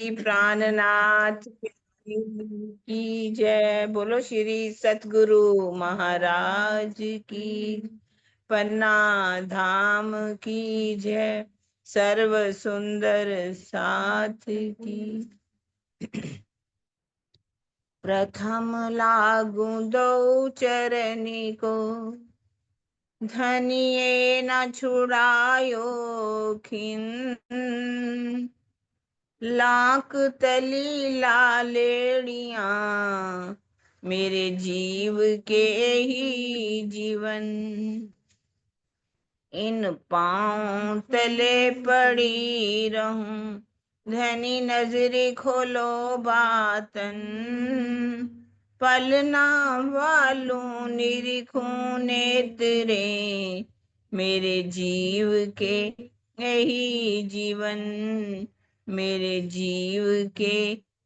प्राणनाथ की जय। बोलो श्री सतगुरु महाराज की। पन्ना धाम की जय। सर्व सुंदर साथ की। प्रथम लागू दो चरनी को, धनिये न छुड़ायो खिन। लाख तली लालेड़िया, मेरे जीव के ही जीवन। इन पाँव तले पड़ी रहूं, धनी नजरी खोलो बातन। पलना वालों निरीखूं नेत्रे, मेरे जीव के यही जीवन। मेरे जीव के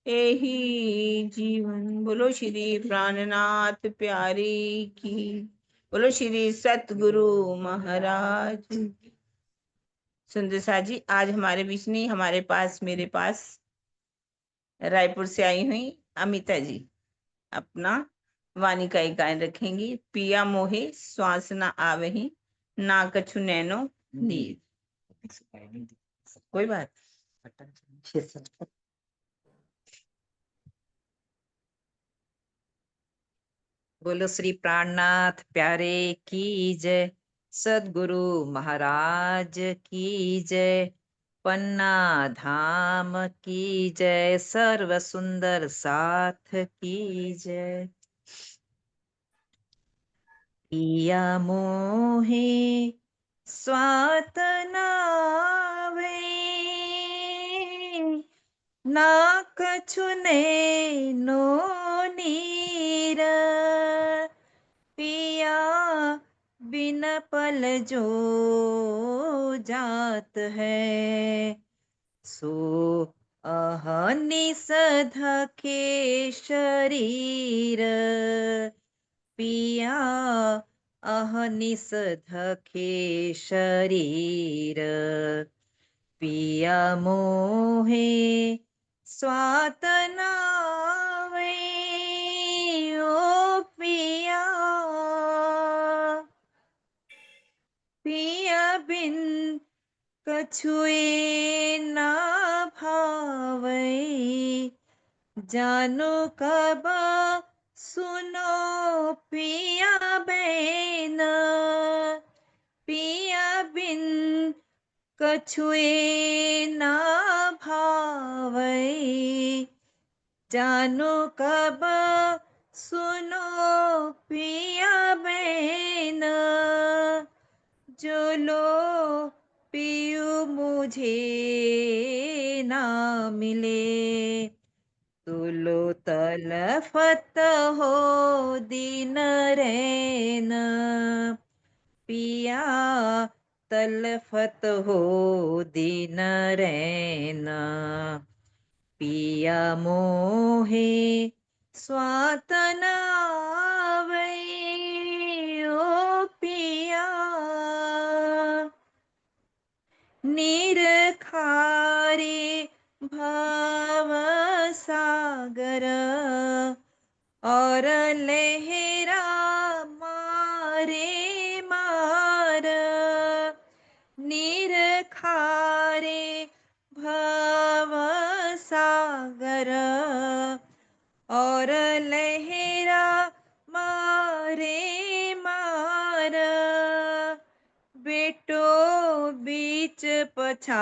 यही जीवन। बोलो श्री प्राणनाथ प्यारी की। बोलो श्री सतगुरु महाराज। सुंदर सा जी आज हमारे बीच नहीं, हमारे पास, मेरे पास रायपुर से आई हुई अमिता जी अपना वाणी का एक गायन रखेंगी। पिया मोहे श्वास न आवही, ना कछु नैनो नीर। कोई बात। बोलो श्री प्राणनाथ प्यारे की जय। सदगुरु महाराज की जय। पन्ना धाम की जय। सर्व सुंदर साथ की जय। पिया मोहे स्वात नावे, ना कछु नैनो नीर। पिया बिन पल जो जात है, सो अहनिस धके शरीर। पिया अहनिस धके शरीर। पिया मोहे स्वात नावे, ओ पिया। पिया बिन कछुए ना भावै, जानो कब सुनो पिया बैन। पिया बिन कछुए ना भावै, जानो कब सुनो पिया बैन। जो लो पियू मुझे ना मिले, तुलो तलफत हो दिन रैन। पिया तलफत हो दिन रैन। पिया मोहे स्वात नावे, ओ पिया। नीर खारे भव सागर, और लहरा मारे मार। नीर खारे भव सागर, और लहरा मारे मार। बेटो बीच पछाड़ही,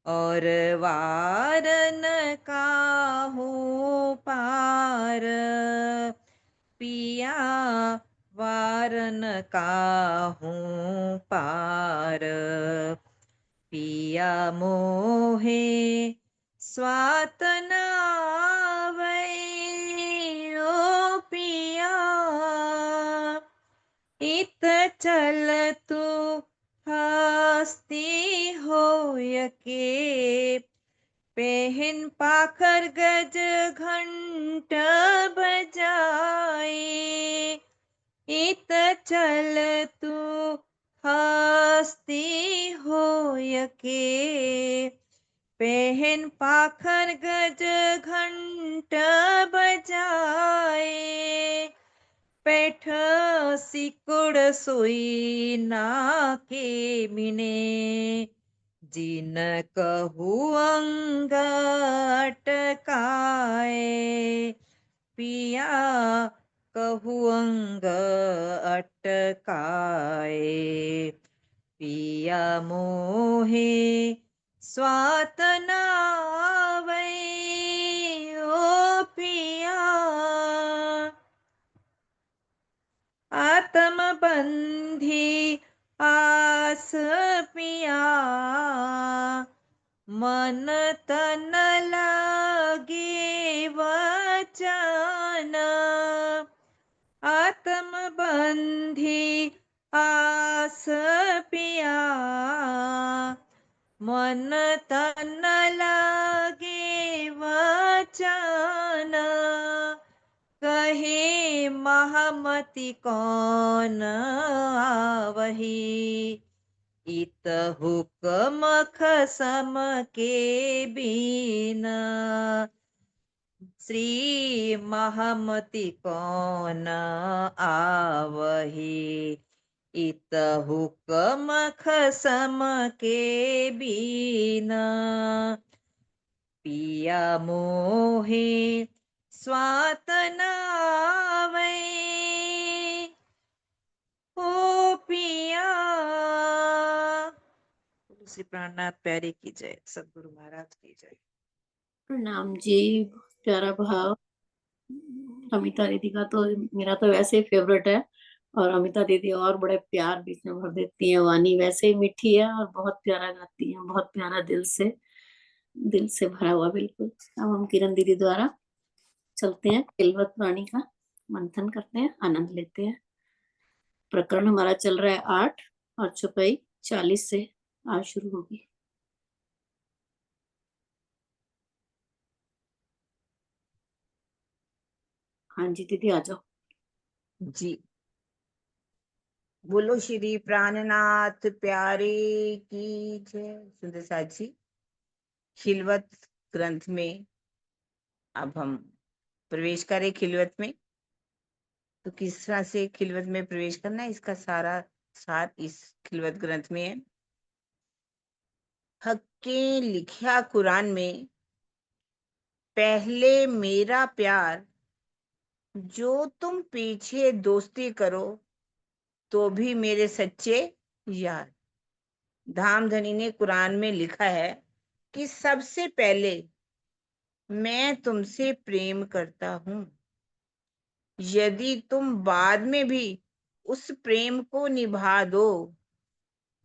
और वारन काहू पार। पिया वारन काहू पार। पिया मोहे स्वात नावे, ओ पिया। इत चल तू हस्ती होय के, पहन पाखर गज घंट बजाए। इत चल तू हस्ती हस्ती होय के। पहन पाखर गज घंट बजाए, पैठ सिकुड़ सोई नाके बिने। जिन कहू अंग अटकाए, पिया कहू अंग अटकाए। पिया मोहे स्वात नावै, ओ पिया आत्म बंधी आस पिया। मन तन लागे वचन, आत्म बंधी आस पिया। मन तन लागे वचन, कहे महामति कौन आवही। इत हुक्म खसम के बिना, श्री महामति कौन आवही। इत हुक्म खसम के बिना, पिया मोहे स्वात नावै, ओ पिया। श्री प्राणनाथ प्यारे की जय, सदगुरु महाराज की जय। प्रणाम जी। बहुत प्यारा भाव। अमिता दीदी का तो मेरा तो वैसे ही फेवरेट है, और अमिता दीदी और बड़े प्यार बीच में भर देती है। वाणी वैसे ही मीठी है और बहुत प्यारा गाती है, बहुत प्यारा, दिल से भरा हुआ बिल्कुल। अब हम किरण दीदी द्वारा चलते हैं, खिलवत वाणी का मंथन करते हैं, आनंद लेते हैं। प्रकरण हमारा चल रहा है 8 और चौपाई 40 से आज शुरू होगी। हाँ जी दीदी, आ जाओ जी। बोलो श्री प्राणनाथ प्यारे की जय। सुंदर साथ जी, खिलवत ग्रंथ में अब हम प्रवेश करें। खिलवत में तो किस तरह से खिलवत में प्रवेश करना है, इसका सारा सार इस खिलवत ग्रंथ में है। हक के लिखा कुरान में, पहले मेरा प्यार, जो तुम पीछे दोस्ती करो तो भी मेरे सच्चे यार। धामधनी ने कुरान में लिखा है कि सबसे पहले मैं तुमसे प्रेम करता हूं। यदि तुम बाद में भी उस प्रेम को निभा दो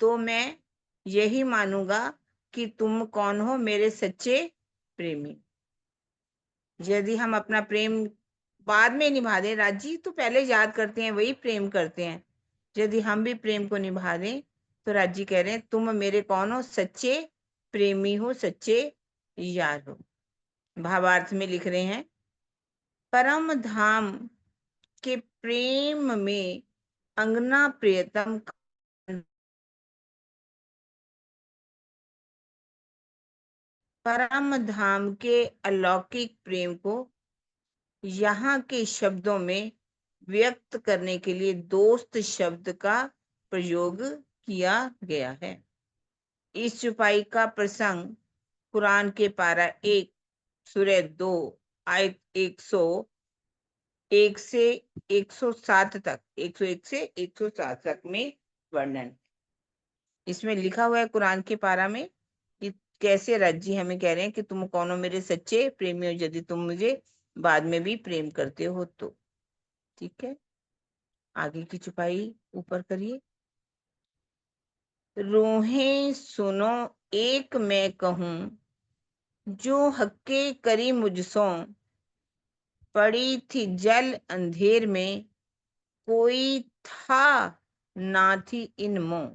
तो मैं यही मानूंगा कि तुम कौन हो, मेरे सच्चे प्रेमी। यदि हम अपना प्रेम बाद में निभा दें, राजी तो पहले याद करते हैं, वही प्रेम करते हैं। यदि हम भी प्रेम को निभा दें तो राजी कह रहे हैं तुम मेरे कौन हो, सच्चे प्रेमी हो, सच्चे यार हो। भावार्थ में लिख रहे हैं, परम धाम के प्रेम में अंगना प्रियतम, परम धाम के अलौकिक प्रेम को यहाँ के शब्दों में व्यक्त करने के लिए दोस्त शब्द का प्रयोग किया गया है। इस चौपाई का प्रसंग कुरान के पारा 1 सूरह 2 आयत 101 से 107 तक, 101 से 107 तक में वर्णन। इसमें लिखा हुआ है कुरान के पारा में कि कैसे रज्जी हमें कह रहे हैं कि तुम कौन हो, मेरे सच्चे प्रेमी हो, यदि तुम मुझे बाद में भी प्रेम करते हो तो। ठीक है, आगे की चौपाई ऊपर करिए। रूहें सुनो एक मैं कहूं, जो हक्के करी मुझसों, पड़ी थी जल अंधेर में, कोई था ना थी इन मों।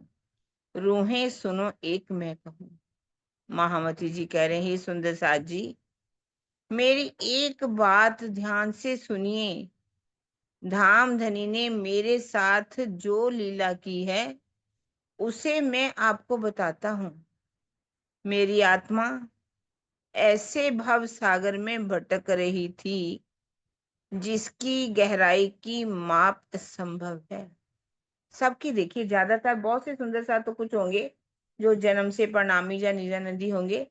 रूहें सुनो एक मैं कहूं। महामती जी कह रहे हैं, सुंदर साथ जी, मेरी एक बात ध्यान से सुनिए। धामधनी ने मेरे साथ जो लीला की है उसे मैं आपको बताता हूँ। मेरी आत्मा ऐसे भव सागर में भटक रही थी जिसकी गहराई की माप असंभव है। सबकी देखिए, ज्यादातर बहुत से सुंदर सा तो कुछ होंगे जो जन्म से प्रणामी या निरानंदी होंगे,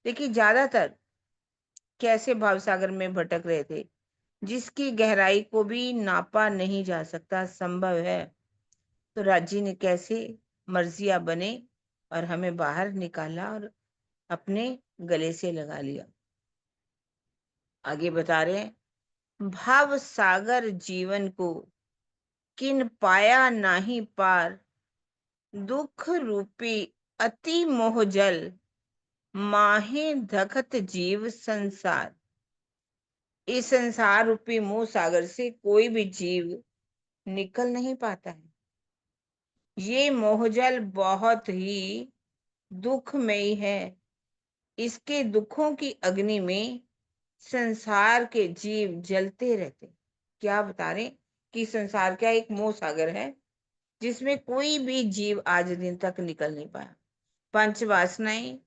लेकिन ज्यादातर कैसे भावसागर में भटक रहे थे जिसकी गहराई को भी नापा नहीं जा सकता, संभव है। तो राजी ने कैसे मर्जिया बने और हमें बाहर निकाला और अपने गले से लगा लिया। आगे बता रहे हैं, भाव सागर जीवन को किन पाया नाही पार, दुख रूपी अति मोह जल, माहे धखत जीव संसार। इस संसार रूपी मोह सागर से कोई भी जीव निकल नहीं पाता है। ये मोहजल बहुत ही दुखमयी है। इसके दुखों की अग्नि में संसार के जीव जलते रहते। क्या बता रहे कि संसार क्या एक मोह सागर है जिसमें कोई भी जीव आज दिन तक निकल नहीं पाया। पंच वासनाएं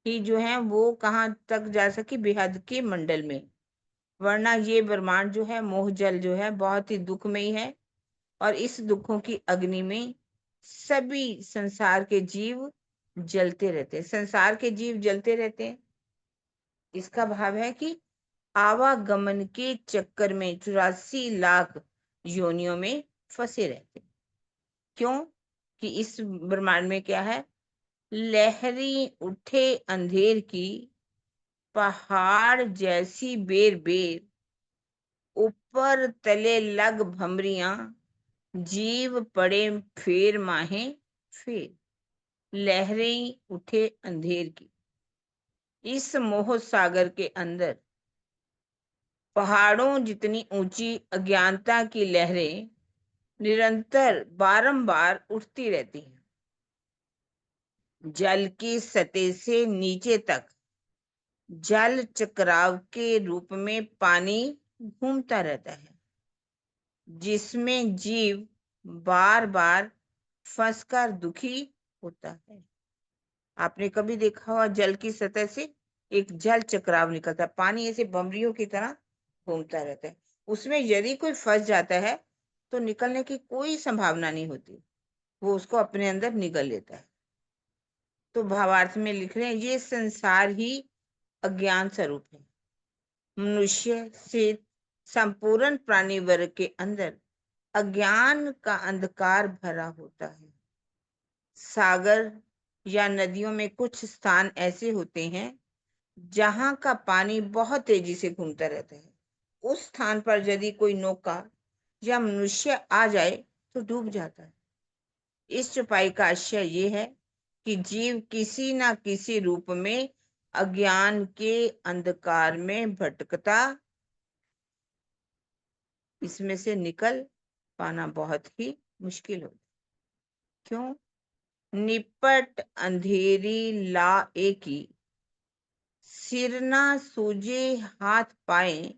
ही जो है वो कहाँ तक जा सकी, बेहद के मंडल में, वरना ये ब्रह्मांड जो है मोह जल जो है बहुत ही दुखमयी है। और इस दुखों की अग्नि में सभी संसार के जीव जलते रहते हैं। संसार के जीव जलते रहते हैं, इसका भाव है कि आवागमन के चक्कर में 84 लाख योनियों में फंसे रहते हैं। क्यों कि इस ब्रह्मांड में क्या है, लहरी उठे अंधेर की, पहाड़ जैसी बेर बेर, ऊपर तले लग भमरियां, जीव पड़े फेर माहे फेर। लहरें उठे अंधेर की, इस मोह सागर के अंदर पहाड़ों जितनी ऊंची अज्ञानता की लहरें निरंतर बारंबार उठती रहती हैं। जल की सतह से नीचे तक जल चक्राव के रूप में पानी घूमता रहता है, जिसमें जीव बार बार फंसकर दुखी होता है। आपने कभी देखा होगा जल की सतह से एक जल चक्राव निकलता है, पानी ऐसे बमरियों की तरह घूमता रहता है। उसमें यदि कोई फंस जाता है तो निकलने की कोई संभावना नहीं होती, वो उसको अपने अंदर निगल लेता है। तो भावार्थ में लिख रहे हैं, ये संसार ही अज्ञान स्वरूप है। मनुष्य से संपूर्ण प्राणी वर्ग के अंदर अज्ञान का अंधकार भरा होता है। सागर या नदियों में कुछ स्थान ऐसे होते हैं जहां का पानी बहुत तेजी से घूमता रहता है। उस स्थान पर यदि कोई नौका या मनुष्य आ जाए तो डूब जाता है। इस चौपाई का आशय ये है कि जीव किसी ना किसी रूप में अज्ञान के अंधकार में भटकता, इसमें से निकल पाना बहुत ही मुश्किल होता। क्यों? निपट अंधेरी ला एकी, सिर ना सूझे हाथ पाए,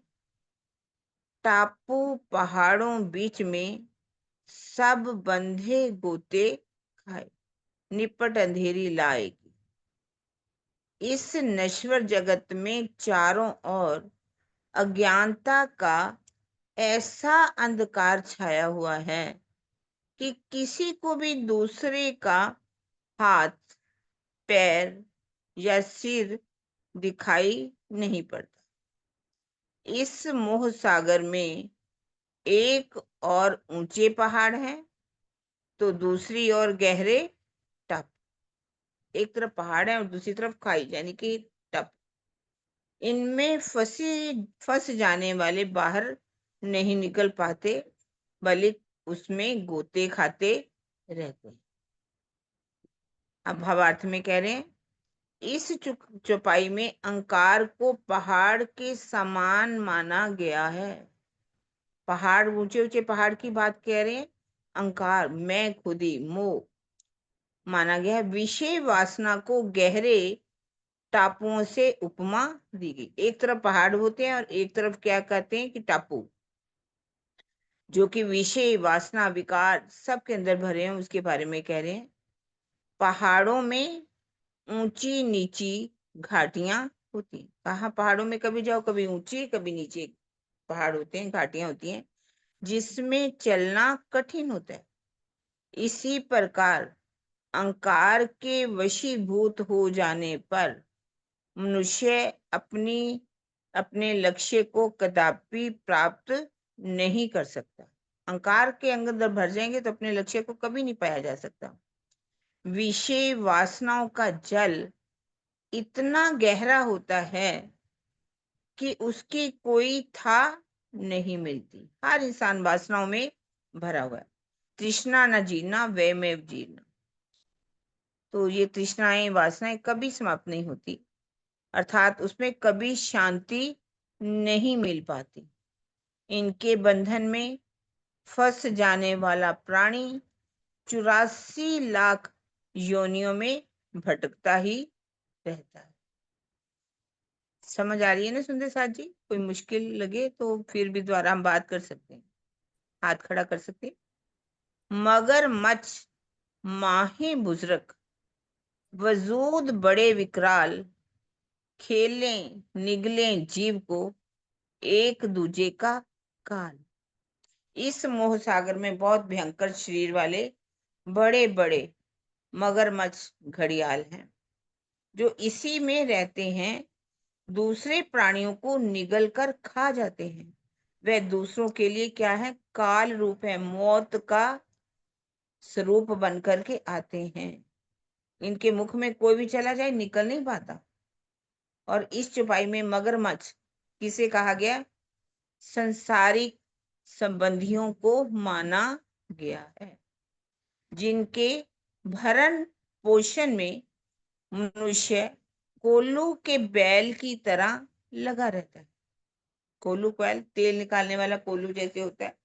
टापू पहाड़ों बीच में सब बंधे गोते खाए। निपट अंधेरी लाएगी, इस नश्वर जगत में चारों ओर अज्ञानता का ऐसा अंधकार छाया हुआ है कि किसी को भी दूसरे का हाथ, पैर या सिर दिखाई नहीं पड़ता। इस मोह सागर में एक और ऊंचे पहाड़ हैं तो दूसरी ओर गहरे टप। एक तरफ पहाड़ है और दूसरी तरफ खाई यानी कि टप। इनमें फंस जाने वाले बाहर नहीं निकल पाते, बल्कि उसमें गोते खाते रहते हैं। अब भावार्थ में कह रहे हैं, इस चौपाई में अहंकार को पहाड़ के समान माना गया है। पहाड़, ऊंचे ऊंचे पहाड़ की बात कह रहे हैं। अहंकार, मैं खुदी, मोह माना गया है। विषय वासना को गहरे टापुओं से उपमा दी गई। एक तरफ पहाड़ होते हैं और एक तरफ क्या कहते हैं कि टापू, जो कि विषय वासना विकार सबके अंदर भरे हैं, उसके बारे में कह रहे हैं। पहाड़ों में ऊंची नीची घाटियां होती हैं। कहाँ पहाड़ों में कभी जाओ, कभी ऊंची कभी नीचे पहाड़ होते हैं, घाटियां होती हैं, जिसमें चलना कठिन होता है। इसी प्रकार अहंकार के वशीभूत हो जाने पर मनुष्य अपने लक्ष्य को कदापि प्राप्त नहीं कर सकता। अहंकार के अंदर भर जाएंगे तो अपने लक्ष्य को कभी नहीं पाया जा सकता। विषय वासनाओं का जल इतना गहरा होता है कि उसकी कोई था नहीं मिलती। हर इंसान वासनाओं में भरा हुआ है। तृष्णा न जीना वैमेव जीना। तो ये तृष्णाएं वासनाएं कभी समाप्त नहीं होती, अर्थात उसमें कभी शांति नहीं मिल पाती। इनके बंधन में फंस जाने वाला प्राणी 84 लाख योनियों में भटकता ही रहता है। समझ आ रही है ना सुंदर साथ जी? कोई मुश्किल लगे तो फिर भी दोबारा हम बात कर सकते हैं, हाथ खड़ा कर सकते हैं। मगरमच्छ माहे बुजुर्ग वजूद बड़े विकराल, खेलें निगलें जीव को एक दूजे का काल। इस मोह सागर में बहुत भयंकर शरीर वाले बड़े बड़े मगरमच्छ घड़ियाल हैं, जो इसी में रहते हैं। दूसरे प्राणियों को निगल कर खा जाते हैं। वह दूसरों के लिए क्या है? काल रूप है, मौत का स्वरूप बन करके आते हैं। इनके मुख में कोई भी चला जाए निकल नहीं पाता। और इस चौपाई में मगरमच्छ किसे कहा गया? संसारिक संबंधियों को माना गया है, जिनके भरण पोषण में मनुष्य कोल्लू के बैल की तरह लगा रहता है। कोल्लू बैल, तेल निकालने वाला कोल्लू जैसे होता है,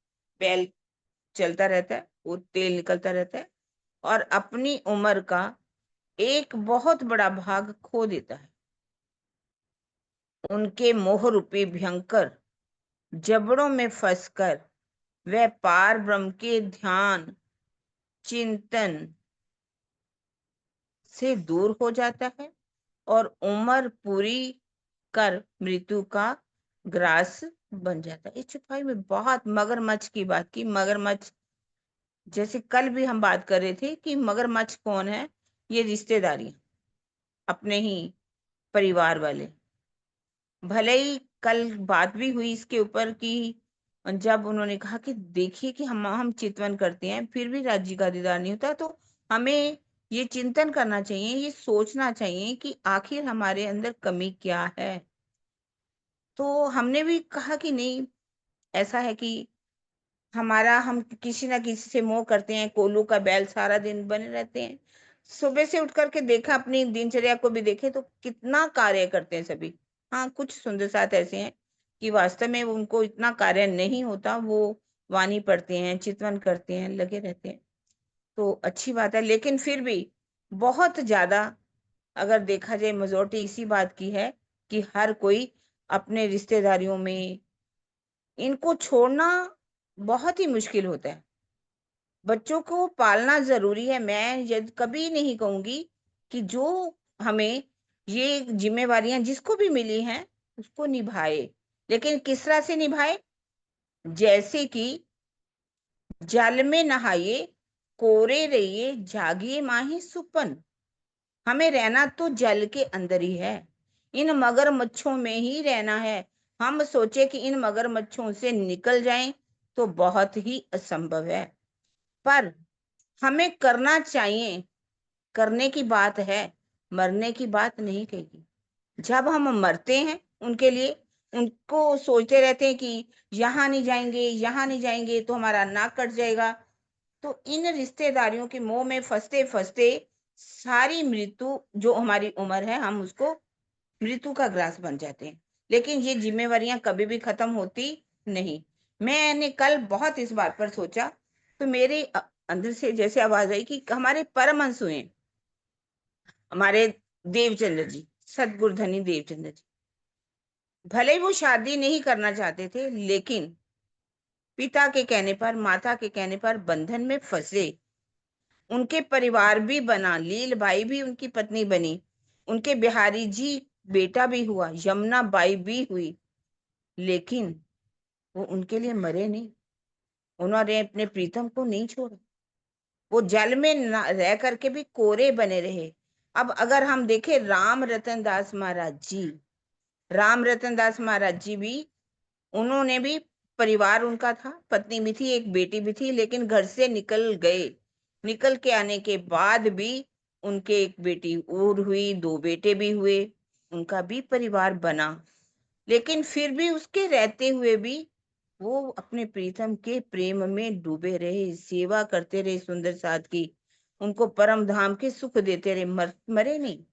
बैल चलता रहता है, वो तेल निकलता रहता है और अपनी उम्र का एक बहुत बड़ा भाग खो देता है। उनके मोह रूपी भयंकर जबड़ों में फंसकर वह पार ब्रह्म के ध्यान चिंतन से दूर हो जाता है और उम्र पूरी कर मृत्यु का ग्रास बन जाता है। इस चौपाई में बहुत मगरमच्छ की बात की। मगरमच्छ, जैसे कल भी हम बात कर रहे थे कि मगरमच्छ कौन है? ये रिश्तेदारी, अपने ही परिवार वाले। भले ही कल बात भी हुई इसके ऊपर कि जब उन्होंने कहा कि देखिए कि हम चितवन करते हैं फिर भी राज्य का दीदार नहीं होता, तो हमें ये चिंतन करना चाहिए, ये सोचना चाहिए कि आखिर हमारे अंदर कमी क्या है। तो हमने भी कहा कि नहीं, ऐसा है कि हम किसी ना किसी से मोह करते हैं। कोल्हू का बैल सारा दिन बने रहते हैं। सुबह से उठ करके देखा, अपनी दिनचर्या को भी देखे तो कितना कार्य करते हैं सभी। हाँ, कुछ सुंदर साथ ऐसे हैं कि वास्तव में उनको इतना कार्य नहीं होता, वो वाणी पढ़ते हैं, चितवन करते हैं, लगे रहते हैं, तो अच्छी बात है। लेकिन फिर भी बहुत ज्यादा अगर देखा जाए, मेजोरिटी इसी बात की है कि हर कोई अपने रिश्तेदारियों में, इनको छोड़ना बहुत ही मुश्किल होता है। बच्चों को पालना जरूरी है। मैं यदि कभी नहीं कहूंगी कि जो हमें ये जिम्मेवारियां जिसको भी मिली हैं उसको निभाए, लेकिन किस तरह से निभाए? जैसे कि जल में नहाइए, कोरे रहिए, जागिए माही सुपन। हमें रहना तो जल के अंदर ही है, इन मगरमच्छों में ही रहना है। हम सोचे कि इन मगरमच्छों से निकल जाएं तो बहुत ही असंभव है, पर हमें करना चाहिए। करने की बात है, मरने की बात नहीं कही। जब हम मरते हैं उनके लिए, उनको सोचते रहते हैं कि यहाँ नहीं जाएंगे, यहाँ नहीं जाएंगे तो हमारा नाक कट जाएगा। तो इन रिश्तेदारियों के मोह में फंसते फंसते सारी मृत्यु, जो हमारी उम्र है, हम उसको मृत्यु का ग्रास बन जाते हैं। लेकिन ये जिम्मेवारियां कभी भी खत्म होती नहीं। मैंने कल बहुत इस बात पर सोचा, तो मेरे अंदर से जैसे आवाज आई कि हमारे परमहंस हुए, हमारे देवचंद्र जी, सदगुरु धनी देवचंद्र जी, भले ही वो शादी नहीं करना चाहते थे, लेकिन पिता के कहने पर, माता के कहने पर बंधन में फंसे। उनके परिवार भी बना, लील बाई भी उनकी पत्नी बनी, उनके बिहारी जी बेटा भी हुआ, यमुना बाई भी हुई, लेकिन वो उनके लिए मरे नहीं। उन्होंने अपने प्रीतम को नहीं छोड़ा। वो जल में रह करके भी कोरे बने रहे। अब अगर हम देखें राम रतन दास महाराज जी, राम रतन दास महाराज जी भी, उन्होंने भी परिवार उनका था, पत्नी भी थी, एक बेटी भी थी, लेकिन घर से निकल गए। निकल के आने के बाद भी उनके एक बेटी और हुई, 2 बेटे भी हुए, उनका भी परिवार बना। लेकिन फिर भी उसके रहते हुए भी वो अपने प्रीतम के प्रेम में डूबे रहे, सेवा करते रहे सुंदर साथ की, उनको परम धाम के सुख देते रहे, मरे नहीं।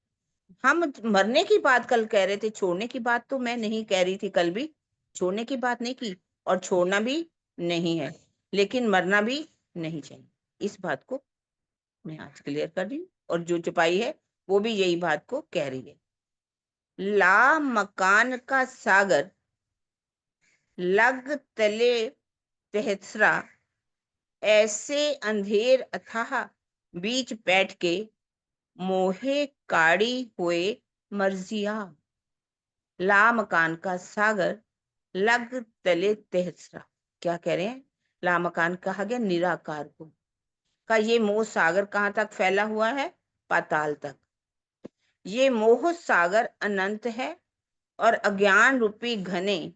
हम मरने की बात कल कह रहे थे, छोड़ने की बात तो मैं नहीं कह रही थी, कल भी छोड़ने की बात नहीं की, और छोड़ना भी नहीं है, लेकिन मरना भी नहीं चाहिए। इस बात को मैं आज क्लियर कर रही हूँ, और जो चुपाई है वो भी यही बात को कह रही है। ला मकान का सागर, लग तले तहसरा, ऐसे अंधेर अथाह बीच बैठ के, मोहे काड़ी हुए मर्जिया। ला मकान का सागर, लग तले तहसरा। क्या कह रहे हैं? ला मकान कहा गया निराकार को, का ये मोह सागर कहाँ तक फैला हुआ है? पाताल तक। ये मोह सागर अनंत है और अज्ञान रूपी घने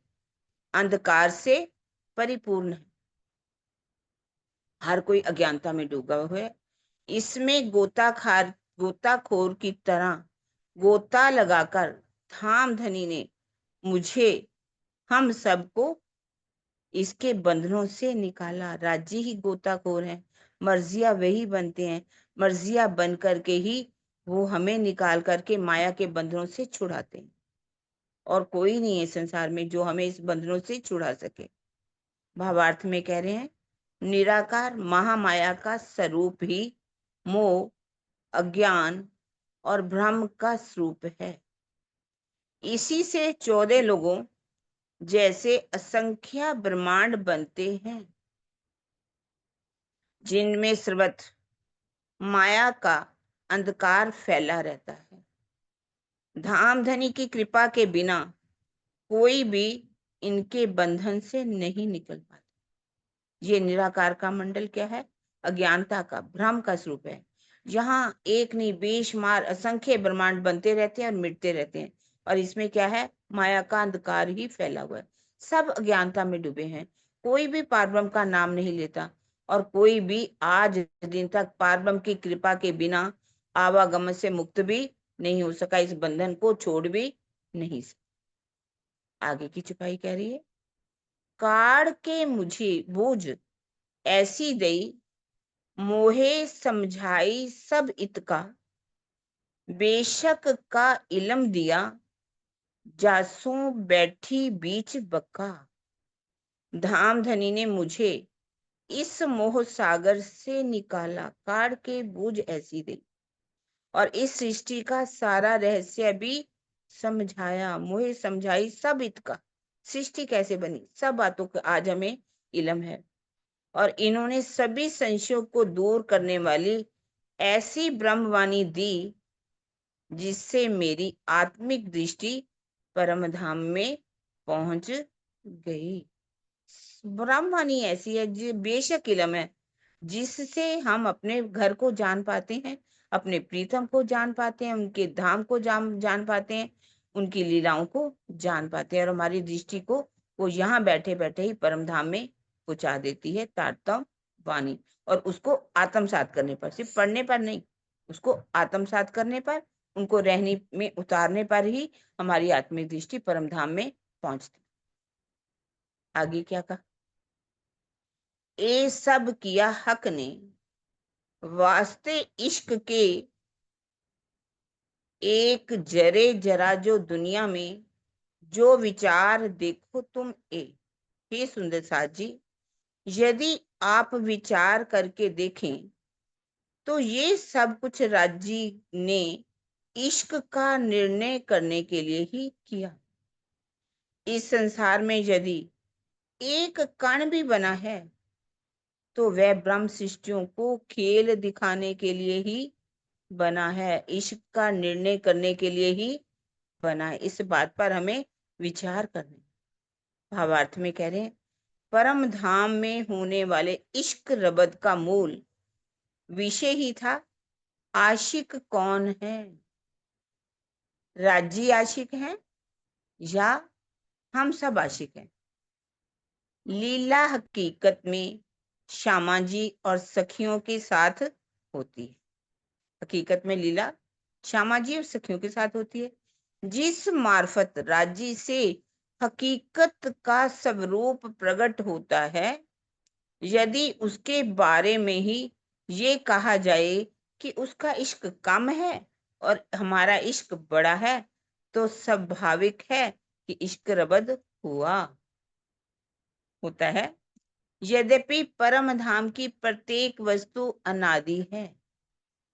अंधकार से परिपूर्ण है। हर कोई अज्ञानता में डूबा हुआ है। इसमें गोताखोर की तरह गोता लगाकर धामधनी ने मुझे, हम सबको इसके बंधनों से निकाला। राज्य ही गोताखोर है, मर्जिया वही बनते हैं, मर्जिया बन करके ही वो हमें निकाल करके माया के बंधनों से छुड़ाते हैं। और कोई नहीं है संसार में जो हमें इस बंधनों से छुड़ा सके। भावार्थ में कह रहे हैं, निराकार महामाया का स्वरूप ही मोह, अज्ञान और भ्रम का स्वरूप है। इसी से 14 लोगों जैसे असंख्य ब्रह्मांड बनते हैं, जिनमें सर्वत्र माया का अंधकार फैला रहता है। धामधनी की कृपा के बिना कोई भी इनके बंधन से नहीं निकल पाता। ये निराकार का मंडल क्या है? अज्ञानता का, भ्रम का स्वरूप है। यहाँ एक नहीं बेशुमार असंख्य ब्रह्मांड बनते रहते हैं और मिटते रहते हैं, और इसमें क्या है? माया का अंधकार ही फैला हुआ है। सब अज्ञानता में डूबे हैं, कोई भी पारब्रह्म का नाम नहीं लेता, और कोई भी आज दिन तक पारब्रह्म की कृपा के बिना आवागमन से मुक्त भी नहीं हो सका, इस बंधन को छोड़ भी नहीं सका। आगे की चुपाई कह रही है, काढ़ के मुझे बूझ ऐसी दई, मोहे समझाई सब इतका, बेशक का इलम दिया, जासों बैठी बीच बका। धामधनी ने मुझे इस मोह सागर से निकाला, काढ़ के बूझ ऐसी दई, और इस सृष्टि का सारा रहस्य भी समझाया, मोहे समझाई सब इतका। सृष्टि कैसे बनी, सब बातों का आज हमें इलम है, और इन्होंने सभी संशयों को दूर करने वाली ऐसी ब्रह्मवाणी दी, जिससे मेरी आत्मिक दृष्टि परम धाम में पहुंच गई। ब्रह्मवाणी ऐसी है जो बेशक इलम है, जिससे हम अपने घर को जान पाते हैं, अपने प्रीतम को जान पाते हैं, उनके धाम को जान पाते हैं, उनकी लीलाओं को जान पाते हैं, और हमारी दृष्टि को वो यहाँ बैठे बैठे ही परम धाम में पहुंचा देती है तारतम वाणी। और उसको आत्मसात करने पर, सिर्फ पढ़ने पर नहीं, उसको आत्मसात करने पर, उनको रहनी में उतारने पर ही हमारी आत्मिक दृष्टि परम धाम में पहुंचती। आगे क्या कहा? ए सब किया हक ने वास्ते इश्क के, एक जरे जरा जो दुनिया में, जो विचार देखो तुम ए। हे सुंदर साथ जी, यदि आप विचार करके देखें तो ये सब कुछ राज्य ने इश्क का निर्णय करने के लिए ही किया। इस संसार में यदि एक कण भी बना है तो वह ब्रह्म सृष्टियों को खेल दिखाने के लिए ही बना है, इश्क का निर्णय करने के लिए ही बना है। इस बात पर हमें विचार करना है। भावार्थ में कह रहे हैं, परम धाम में होने वाले इश्क रबद का मूल विषय ही था आशिक कौन है। राजी आशिक हैं या हम सब आशिक हैं। लीला हकीकत में श्यामा जी और सखियों के साथ होती है। हकीकत में लीला श्यामा जी और सखियों के साथ होती है। जिस मार्फत राजी से हकीकत का स्वरूप प्रकट होता है, यदि उसके बारे में ही ये कहा जाए कि उसका इश्क कम है और हमारा इश्क बड़ा है, तो स्वाभाविक है कि इश्क रबद होता है। यद्यपि परम धाम की प्रत्येक वस्तु अनादि है,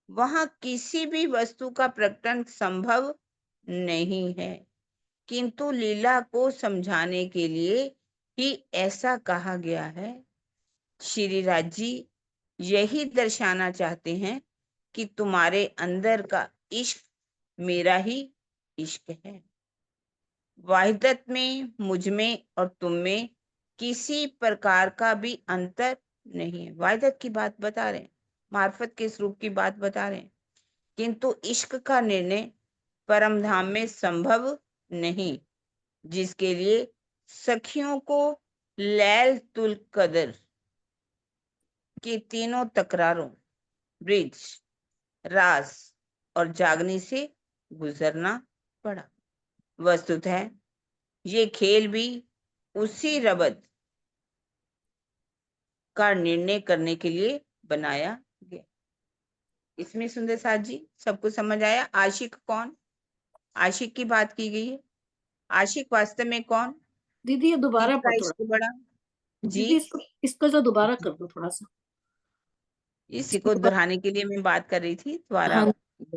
वहां किसी भी वस्तु का प्रकटन संभव नहीं है, किंतु लीला को समझाने के लिए ही ऐसा कहा गया है। श्री राज जी यही दर्शाना चाहते हैं कि तुम्हारे अंदर का इश्क मेरा ही इश्क है। वाहिदत में, मुझ में और तुम में किसी प्रकार का भी अंतर नहीं है। वाहिदत की बात बता रहे हैं, मार्फत के स्वरूप की बात बता रहे हैं, किंतु इश्क का निर्णय परम धाम में संभव नहीं, जिसके लिए सखियों को लैल तुल कदर की तीनों तकरारों, ब्रिज, रास और जागनी से गुजरना पड़ा। वस्तुतः ये खेल भी उसी रबद का निर्णय करने के लिए बनाया गया। इसमें सुंदर साथ जी सबको समझ आया? आशिक कौन? आशिक की बात की गई है। आशिक वास्तव में कौन? दीदी ये दोबारा किसका थोड़ा, इश्क बड़ा? जी, दीदी इसको जो दोबारा कर दो थोड़ा सा। इसी इसको को दोबारा, दोहराने के लिए मैं बात कर रही थी, दोबारा हाँ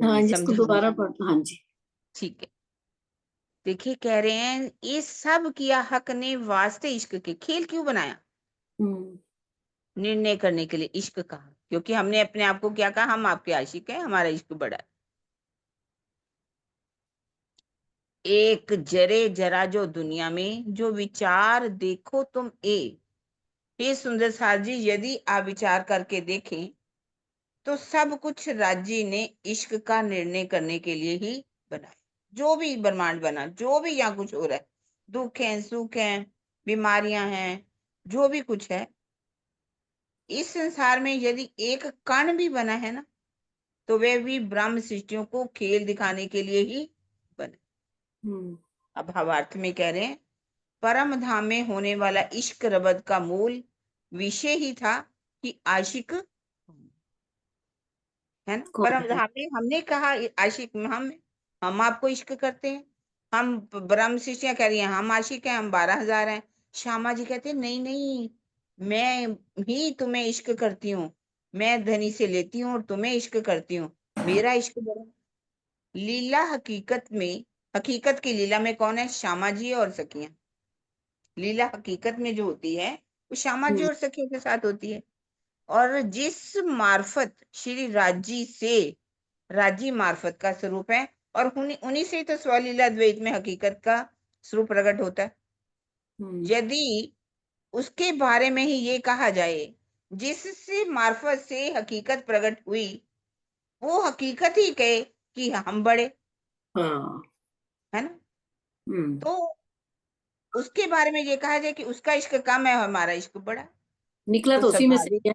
हाँ, जिसको समझाने। दोबारा पढ़ दो। हाँ जी। ठीक है, देखिए कह रहे हैं, इस सब किया हक ने वास्ते इश्क के खेल क्यों बनाया? हम्म। निर्णय करने के लिए इश्क कहा, क्योंकि हमने अपने आप को क्या कहा? हम आपके आशिक हैं, हमारा इश्क बड़ा है। एक जरे जरा जो दुनिया में जो विचार देखो तुम हे सुंदर सार जी, यदि आप विचार करके देखें तो सब कुछ राज्य ने इश्क का निर्णय करने के लिए ही बनाया। जो भी ब्रह्मांड बना, जो भी यहाँ कुछ हो रहा है, दुख है, सुख है, बीमारियां हैं, जो भी कुछ है इस संसार में, यदि एक कण भी बना है ना, तो वह भी ब्रह्म सृष्टियों को खेल दिखाने के लिए ही बना। हम्म। अब भावार्थ में कह रहे हैं, परम धाम में होने वाला इश्क रबद का मूल विषय ही था कि आशिक है ना। कौन परम है? धाम में हमने कहा आशिक में हम आपको इश्क करते हैं। हम ब्रह्म शिष्या कह रही हैं हम आशिक हैं, हम 12,000 हैं। श्यामा जी कहते हैं नहीं नहीं, मैं ही तुम्हें इश्क करती हूँ, मैं धनी से लेती हूँ और तुम्हें इश्क करती हूँ, मेरा इश्क बड़ा। लीला हकीकत में, हकीकत की लीला में कौन है? श्यामा जी और सखियां। लीला हकीकत में जो होती है वो श्यामा जी हम्म। और सखियों के साथ होती है। और जिस मार्फत श्री राजी से, राजी मार्फत का स्वरूप है, और उन्हीं उन्हीं से तो स्वलीला द्वैत में हकीकत का स्वरूप प्रकट होता है। हम्म। यदि उसके बारे में ही ये कहा जाए, जिससे मार्फत से हकीकत प्रकट हुई, वो हकीकत ही कहे कि हम बड़े, हाँ। है ना, हम्म। तो उसके बारे में ये कहा जाए कि उसका इश्क कम है, हमारा इश्क बड़ा, निकला तो तो उसी में से स्वाभाविक ही है,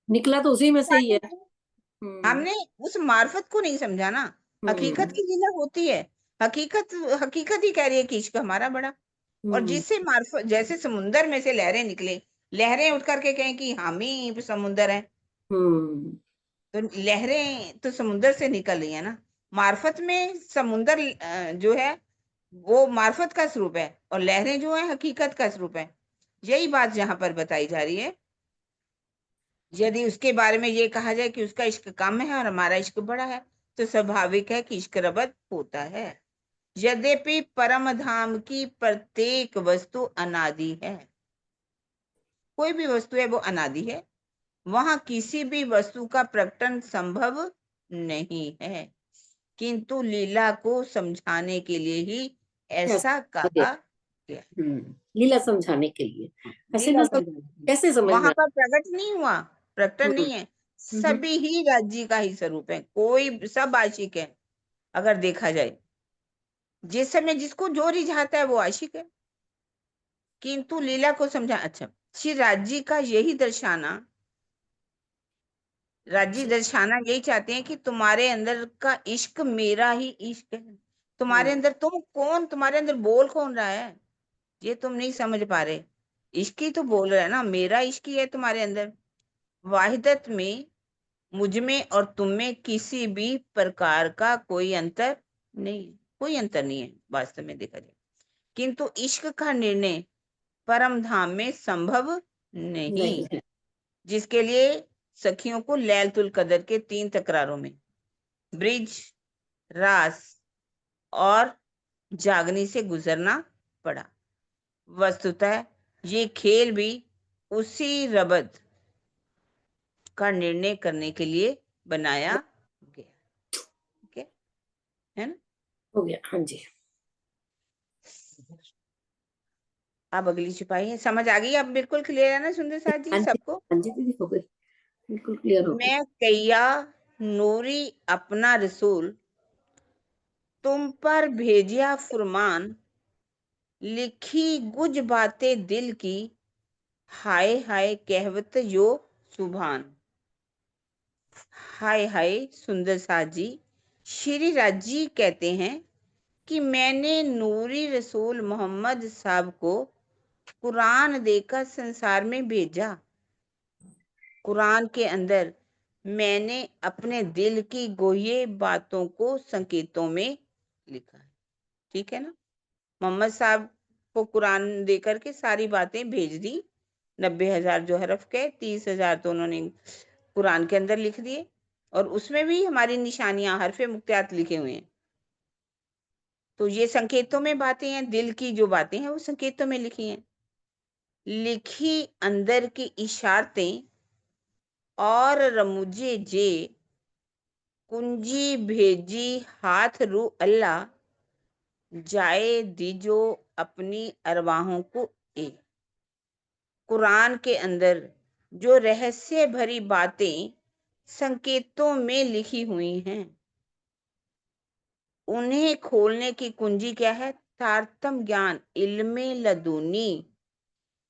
निकला तो उसी में से ही है। हम्म। हमने उस मार्फत को नहीं समझा ना। हकीकत हम्म। की लीला होती है, हकीकत हकीकत ही कह रही है कि इश्क हमारा बड़ा। और हम्म। जिससे मार्फत, जैसे समुंदर में से लहरें निकले, लहरें उठ करके कहें कि हम ही समुंदर है, हम्म। तो लहरें तो समुंदर से निकल रही है ना। मार्फत में समुंदर जो है वो मार्फत का स्वरूप है, और लहरें जो है हकीकत का स्वरूप है। यही बात यहाँ पर बताई जा रही है। यदि उसके बारे में ये कहा जाए कि उसका इश्क कम है और हमारा इश्क बड़ा है, तो स्वाभाविक है कि इश्क रबत होता है। यद्यपि परम धाम की प्रत्येक वस्तु अनादि है, कोई भी वस्तु है वो अनादि है, वहां किसी भी वस्तु का प्रकटन संभव नहीं है, किंतु लीला को समझाने के लिए ही ऐसा कहा गया। लीला समझाने के लिए, ऐसे लीला नहीं तो समझाने कैसे समझ वहां में पर प्रकट नहीं हुआ, प्रकटन हम्म नहीं है। सभी ही राज्य का ही स्वरूप है, कोई सब आशिक है। अगर देखा जाए, जिस समय जिसको जो रिझाता है वो आशिक है, किंतु लीला को समझा। अच्छा, श्री राज्य का यही दर्शाना, राज्य दर्शाना यही चाहते हैं कि तुम्हारे अंदर का इश्क मेरा ही इश्क है। तुम्हारे अंदर तुम कौन, तुम्हारे अंदर बोल कौन रहा है, ये तुम नहीं समझ पा रहे। इश्क ही तो बोल रहा है ना, मेरा इश्क ही है तुम्हारे अंदर। वाहिदत में, मुझ में और तुम में किसी भी प्रकार का कोई अंतर नहीं, कोई अंतर नहीं है वास्तव में देखा जाए। किंतु इश्क का निर्णय परम धाम में संभव नहीं, नहीं है। जिसके लिए सखियों को लैलतुल कदर के 3 तकरारों में ब्रिज, रास और जागनी से गुजरना पड़ा। वस्तुतः ये खेल भी उसी रबद का निर्णय करने के लिए बनाया गया। ठीक है ना? हो गया, हाँ जी। अब अगली सिपाही है, समझ आ गई अब? बिल्कुल क्लियर है ना सुंदर साथ जी हाँ जी, सबको? हाँ जी दीदी, हो गई, बिल्कुल क्लियर हो गई। मैं कैया नूरी अपना रसूल, तुम पर भेजिया फुरमान, लिखी कुछ बातें दिल की, हाय हाय कहवत यो सुभान। हाय हाय सुंदर साथ जी, श्री राज जी कहते हैं कि मैंने नूरी रसूल मोहम्मद साहब को कुरान देकर संसार में भेजा। कुरान के अंदर मैंने अपने दिल की गोये बातों को संकेतों में लिखा है। ठीक है ना? मोहम्मद साहब को कुरान दे करके सारी बातें भेज दी। 90,000 जो हरफ के 30,000 तो उन्होंने कुरान के अंदर लिख दिए, और उसमें भी हमारी निशानियां, हरफे मुक्तियात लिखे हुए हैं। तो ये संकेतों में बातें हैं, दिल की जो बातें हैं वो संकेतों में लिखी हैं। लिखी अंदर की इशारतें और रमुजे जे, कुंजी भेजी हाथ रू अल्लाह, जाए दीजो अपनी अरवाहों को ए। कुरान के अंदर जो रहस्य भरी बातें संकेतों में लिखी हुई हैं, उन्हें खोलने की कुंजी क्या है? तारतम ज्ञान, इल्मे लदुनी,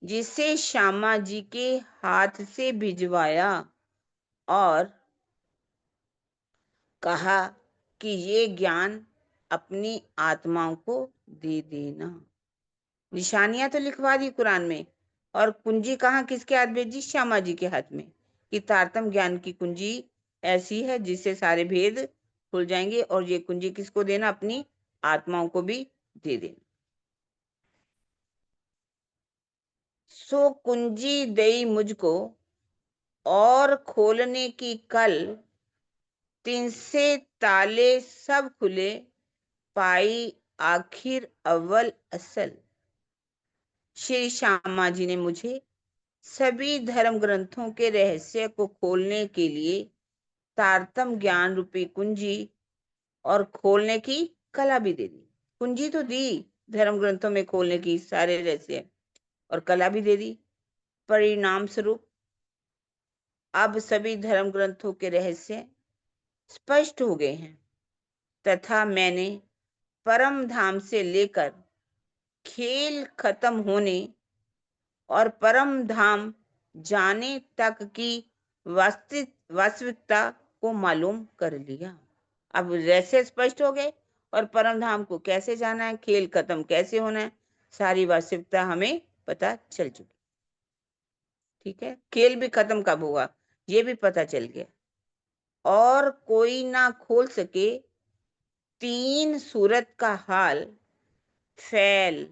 जिसे श्यामा जी के हाथ से भिजवाया और कहा कि ये ज्ञान अपनी आत्माओं को दे देना। निशानियां तो लिखवा दी कुरान में, और कुंजी कहाँ किसके हाथ भेजी? श्यामा जी के हाथ में, कि तारतम ज्ञान की कुंजी ऐसी है जिससे सारे भेद खुल जाएंगे, और ये कुंजी किसको देना? अपनी आत्माओं को भी दे देना। सो कुंजी दई मुझको और खोलने की कल, तिनसे ताले सब खुले, पाई आखिर अव्वल असल। श्री श्यामा जी ने मुझे सभी धर्म ग्रंथों के रहस्य को खोलने के लिए तारतम ज्ञान रूपी कुंजी और खोलने की कला भी दे दी। कुंजी तो दी धर्म ग्रंथों में खोलने की सारे रहस्य, और कला भी दे दी। परिणाम स्वरूप अब सभी धर्म ग्रंथों के रहस्य स्पष्ट हो गए हैं, तथा मैंने परम धाम से लेकर खेल खत्म होने और परम धाम जाने तक की वास्तविकता को मालूम कर लिया। अब रहस्य स्पष्ट हो गए, और परम धाम को कैसे जाना है, खेल खत्म कैसे होना है, सारी वास्तविकता हमें पता चल चुकी। ठीक है, खेल भी खत्म कब हुआ ये भी पता चल गया। और कोई ना खोल सके 3 सूरत का हाल, फैल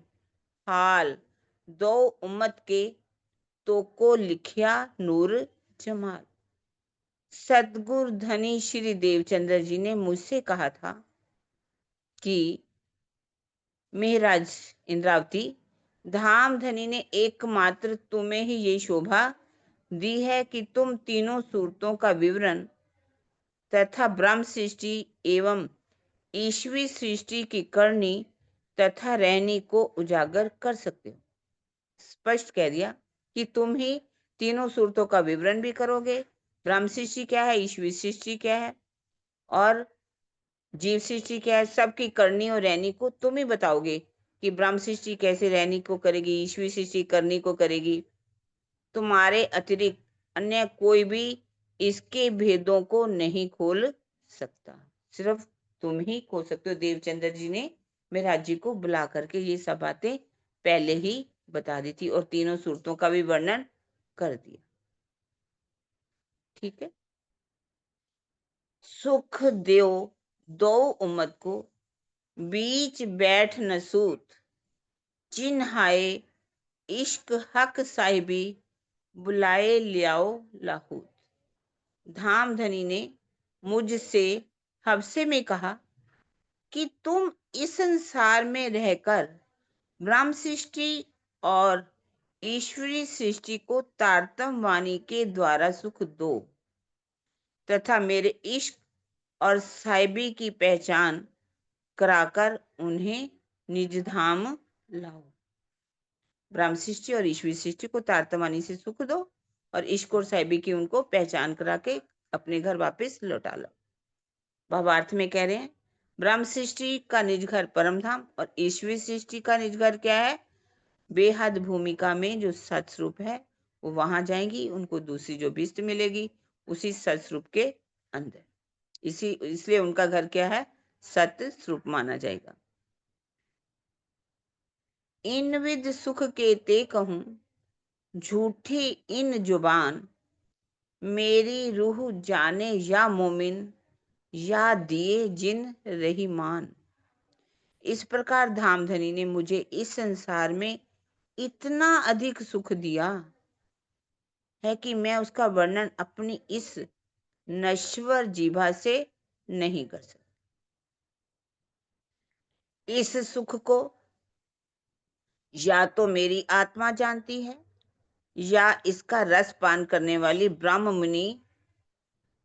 हाल 2 उम्मत के, तो को लिखिया नूर जमाल। सतगुरु धनी श्री देवचंद्र जी ने मुझसे कहा था कि महाराज इंद्रावती, धाम धनी ने एकमात्र तुम्हें ही ये शोभा दी है कि तुम तीनों सूरतों का विवरण तथा ब्रह्म सृष्टि एवं ईश्वरी सृष्टि की करनी तथा रहनी को उजागर कर सकते हो। स्पष्ट कह दिया कि तुम ही तीनों सूरतों का विवरण भी करोगे, ब्रह्म सृष्टि क्या है, ईश्वरी सृष्टि क्या है और जीव सृष्टि क्या है, सबकी करनी और रहनी को तुम ही बताओगे कि ब्रह्म सृष्टि कैसे रहनी को करेगी, ईश्वरी सृष्टि करनी को करेगी। तुम्हारे अतिरिक्त अन्य कोई भी इसके भेदों को नहीं खोल सकता, सिर्फ तुम ही खोल सकते हो। देवचंद्र जी ने महाराज जी को बुला करके ये सब बातें पहले ही बता दी थी और तीनों सूरतों का भी वर्णन कर दिया। ठीक है। सुख देव दो उम्मत को बीच बैठ न सूत, चिन्हाए इश्क हक साहिबी, बुलाए लियाओ लाहूत। धामधनी ने मुझसे हफ्से में कहा कि तुम इस संसार में रहकर ब्रह्म सृष्टि और ईश्वरी सृष्टि को तारतम वाणी के द्वारा सुख दो तथा मेरे इश्क और साहिबी की पहचान कराकर उन्हें निज धाम लाओ। ब्रह्म सृष्टि और ईश्वरी सृष्टि को तारतम से सुख दो और इश्क और साहिबी की उनको पहचान करा के अपने घर वापस लौटा लो। भावार्थ में कह रहे हैं ब्रह्म सृष्टि का निज घर परम धाम और ईश्वरी सृष्टि का निज घर क्या है, बेहद भूमिका में जो सत्स्वरूप है वो वहां जाएंगी, उनको दूसरी जो बिस्त मिलेगी उसी सत्स्वरूप के अंदर। इसलिए उनका घर क्या है, सत्य स्वरूप माना जाएगा। इन विद सुख के ते कहूं, झूठी इन जुबान, मेरी रूह जाने या मोमिन, या दिए जिन रही मान। इस प्रकार धामधनी ने मुझे इस संसार में इतना अधिक सुख दिया है कि मैं उसका वर्णन अपनी इस नश्वर जीभा से नहीं कर सकती। इस सुख को या तो मेरी आत्मा जानती है या इसका रस पान करने वाली ब्रह्म मुनि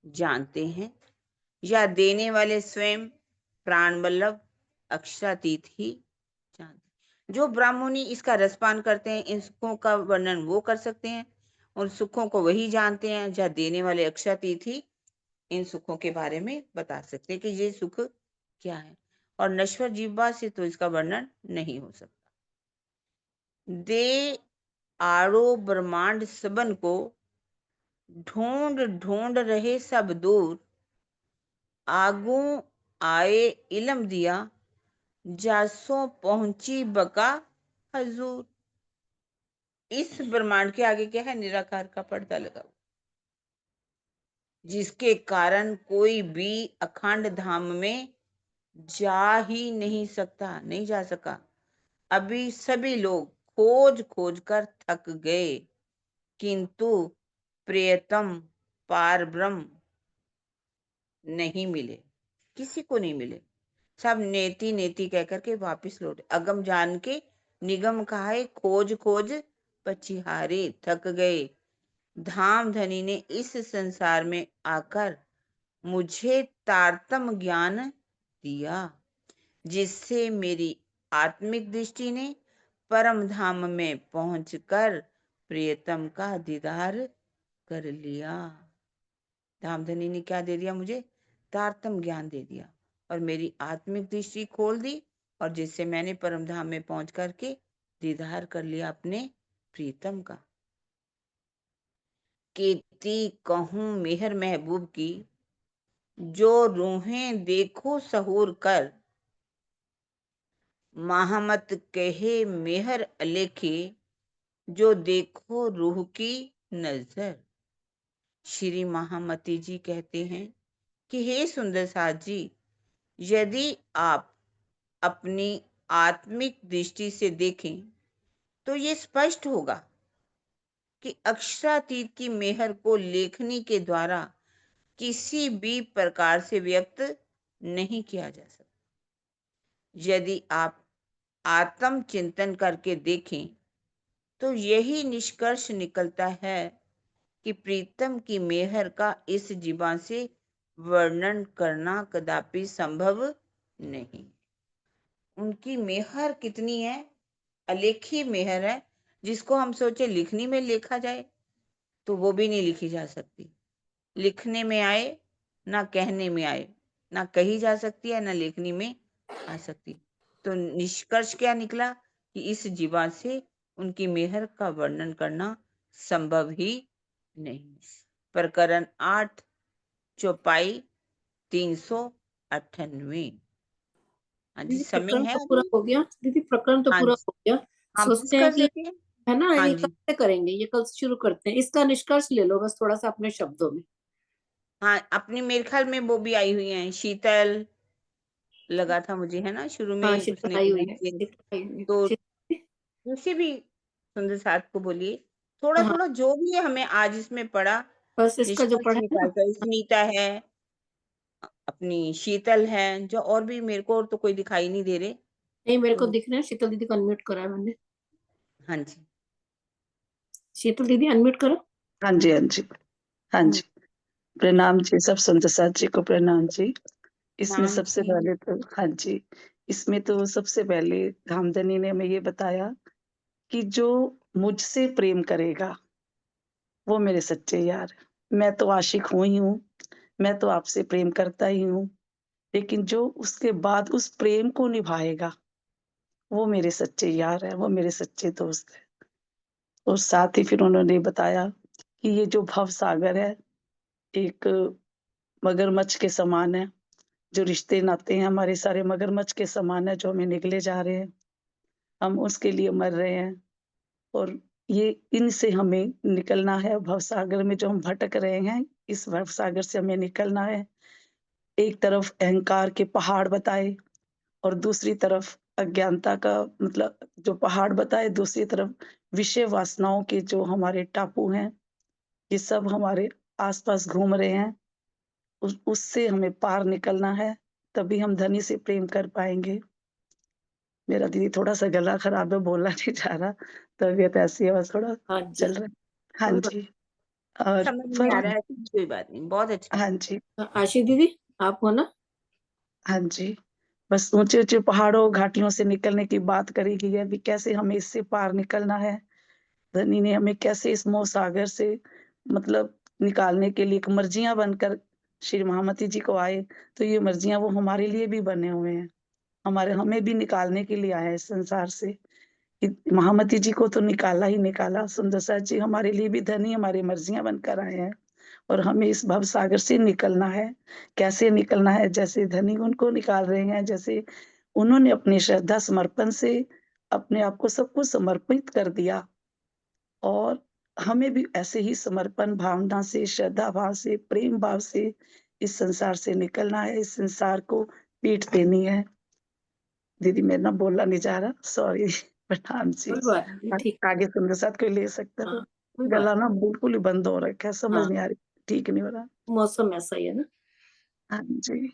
जानते हैं या देने वाले स्वयं प्राण वल्लभ अक्षरातीत ही जानते। जो ब्रह्म मुनि इसका रसपान करते हैं इन सुखों का वर्णन वो कर सकते हैं, उन सुखों को वही जानते हैं जहाँ देने वाले अक्षरातीत ही इन सुखों के बारे में बता सकते हैं कि ये सुख क्या है, और नश्वर जीवा से तो इसका वर्णन नहीं हो सकता। दे आड़ो ब्रह्मांड सबन को, ढूंढ ढूंढ रहे सब दूर, आगू आए इलम दिया, जासों पहुंची बका हजूर। इस ब्रह्मांड के आगे क्या है, निराकार का पर्दा लगा हुआ, जिसके कारण कोई भी अखंड धाम में जा ही नहीं सकता, नहीं जा सका। अभी सभी लोग खोज खोज कर थक गए, किंतु प्रियतम पार ब्रह्म नहीं मिले, किसी को नहीं मिले। सब नेति नेति कह करके वापिस लौटे। अगम जान के निगम कहाए, खोज खोज पछिहारे, थक गए। धामधनी ने इस संसार में आकर मुझे तारतम ज्ञान दिया, जिससे मेरी आत्मिक दृष्टि ने परम धाम में पहुंचकर प्रियतम का दीदार कर लिया। धामधनी ने क्या दे दिया मुझे, तारतम ज्ञान दे दिया और मेरी आत्मिक दृष्टि खोल दी, और जिससे मैंने परम धाम में पहुंच करके दीदार कर लिया अपने प्रीतम का। कीर्ति कहूं मेहर महबूब की, जो रूहें देखो सहूर कर, महामत कहे मेहर अलेखी, जो देखो रूह की नजर। श्री महामती जी कहते हैं कि हे सुंदर साथ जी, यदि आप अपनी आत्मिक दृष्टि से देखें तो ये स्पष्ट होगा कि अक्षरातीत की मेहर को लेखनी के द्वारा किसी भी प्रकार से व्यक्त नहीं किया जा सकता। यदि आप आत्म चिंतन करके देखें तो यही निष्कर्ष निकलता है कि प्रीतम की मेहर का इस जीवन से वर्णन करना कदापि संभव नहीं। उनकी मेहर कितनी है, अलेखी मेहर है, जिसको हम सोचे लिखनी में लिखा जाए तो वो भी नहीं लिखी जा सकती। लिखने में आए ना कहने में आए, ना कही जा सकती है ना लिखनी में आ सकती। तो निष्कर्ष क्या निकला कि इस जीवन से उनकी मेहर का वर्णन करना संभव ही नहीं। प्रकरण 8 चौपाई 398। हाँ जी, दीदी समय प्रकरण है तो पूरा अभी। हो गया, दीदी प्रकरण तो हाँ पूरा जी, हो गया। हाँ बस सोचते हैं कर कि देते हैं। है ना, हाँ ये कल जी, से करेंगे, ये कल से शुरू करते हैं। इसका निष्कर्ष ले लो बस थोड़ा सा अपने शब्दों में। हाँ अपनी मेरे ख्याल में वो भी आई हुई हैं, शीतल लगा था मुझे, है ना, शुरू हाँ में शीतल उसने आई हुई बनाई है, थी। शीतल आई हुई है। तो शीतल, उसे भी सुंदर साथ को बोलिए, थोड़ा हाँ थोड़ा जो भी है हमें आज इसमें पढ़ा बस इसका जो निष्कर्ष पढ़ा है ना। निकाल कर। सुनीता है, अपनी शीतल है, जो और भी मेरे को और तो कोई दिखाई नहीं दे रहे। नहीं मेरे को तो दिख रहे हैं, शीतल दीदी को अनम्यूट करा है मैंने। हाँ जी, शीतल दीदी अनम्यूट करो। हाँ जी, हाँ जी, हाँ जी। प्रणाम जी, सब संत साथ जी को प्रणाम जी। इसमें नाम सबसे जी। पहले तो हाँ जी, इसमें तो सबसे पहले धामधनी ने हमें ये बताया कि जो मुझसे प्रेम करेगा, वो मेरे सच्चे यार हैं। मैं तो आशिक हूँ ही हूँ, मैं तो आपसे प्रेम करता ही हूँ, लेकिन जो उसके बाद उस प्रेम को निभाएगा, वो मेरे सच्चे यार हैं, वो मेरे सच्चे दोस्त हैं। और साथ ही फिर उन्होंने बताया कि ये जो भव सागर है, एक मगरमच्छ के समान है। जो रिश्ते-नाते हैं हमारे सारे मगरमच्छ के समान है, जो हमें निगले जा रहे हैं। हम उसके लिए मर रहे हैं और ये इनसे हमें निकलना है। भवसागर में जो हम भटक रहे हैं, इस भवसागर से हमें निकलना है। एक तरफ अहंकार के पहाड़ बताए और दूसरी तरफ अज्ञानता का मतलब जो पहाड़ बताए, दूसरी तरफ विषय वासनाओं के जो हमारे टापू हैं, ये सब हमारे आस-पास घूम रहे हैं। उससे हमें पार निकलना है, तभी हम धनी से प्रेम कर पाएँगे। मेरा दीदी थोड़ा-सा गला खराब है, बोलना नहीं चाह रहा, तबीयत ऐसी है बस थोड़ा हाँ जी चल रहा है। हाँ कोई बात। जी, और समझ में आ पर रहा है, कोई बात नहीं, बहुत अच्छा। हाँ जी, आशी दीदी आप हो ना। हाँ जी। बस ऊँचे-ऊँचे पहाड़ों, घाटियों से निकलने की बात करी गई है, अभी कैसे हमें इससे पार निकलना है। धनी ने हमें कैसे इस मोह सागर से मतलब निकालने के लिए एक मर्जियाँ बनकर श्री महामती जी को आए, तो ये मर्जियाँ वो हमारे लिए भी बने हुए हैं। हमारे हमें भी निकालने के लिए आए हैं इस संसार से। कि महामती जी को तो निकाला ही निकाला, सुंदर साथ जी हमारे लिए भी धनी हमारी मर्जियाँ बनकर आए हैं और हमें इस भवसागर से निकलना है। कैसे निकलना है? जैसे धनी उनको निकाल रहे हैं, जैसे उन्होंने अपनी श्रद्धा समर्पण से अपने आप को सब कुछ समर्पित कर दिया और हमें भी ऐसे ही समर्पण भावना से, श्रद्धा भाव से, प्रेम भाव से इस संसार से निकलना है, इस संसार को पीठ देनी है। दीदी मेरा ना बोलना नहीं जा रहा, सॉरी प्रणाम जी। कोई बात नहीं ठीक। आगे सुनने साथ कोई ले सकता हाँ तो कोई बात। गला ना बिल्कुल ही बंद हो रखा है, समझ हाँ नहीं आ रही, ठीक नहीं हो रहा। मौसम ऐसा ही है ना। हाँ जी,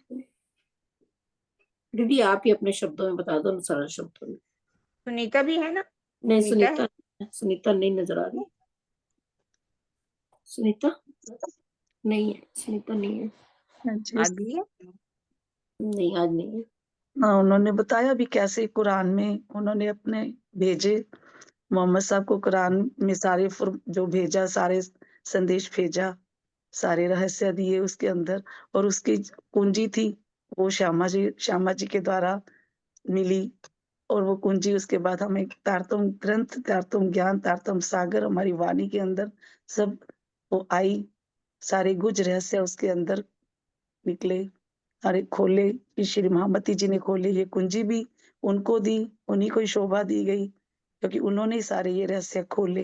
दीदी आप ही अपने शब्दों में बता दो, सरल शब्दों में। सुनीता भी है ना? नहीं सुनीता है? सुनीता नहीं नजर आ रही। सुनीता नहीं है, सुनीता नहीं है। हाँ जी। आ गई है? नहीं आज नहीं है। हाँ, उन्होंने बताया भी कैसे कुरान में उन्होंने अपने भेजे मोहम्मद साहब को कुरान में सारे जो भेजा सारे संदेश भेजा, सारे रहस्य दिए उसके अंदर और उसकी कुंजी थी, वो श्यामा जी के द्वारा मिली और वो कुंजी उसके बाद हमें तारतम ग्रंथ, तारतम ज्ञान, तारतम सागर हमारी वाणी के अंदर सब वो आई, सारे गुज रहस्य उसके अंदर निकले। अरे खोले, ये श्री महामती जी ने खोले, ये कुंजी भी उनको दी, उन्हीं को ही शोभा दी गई, क्योंकि उन्होंने ही सारे ये रहस्य खोले।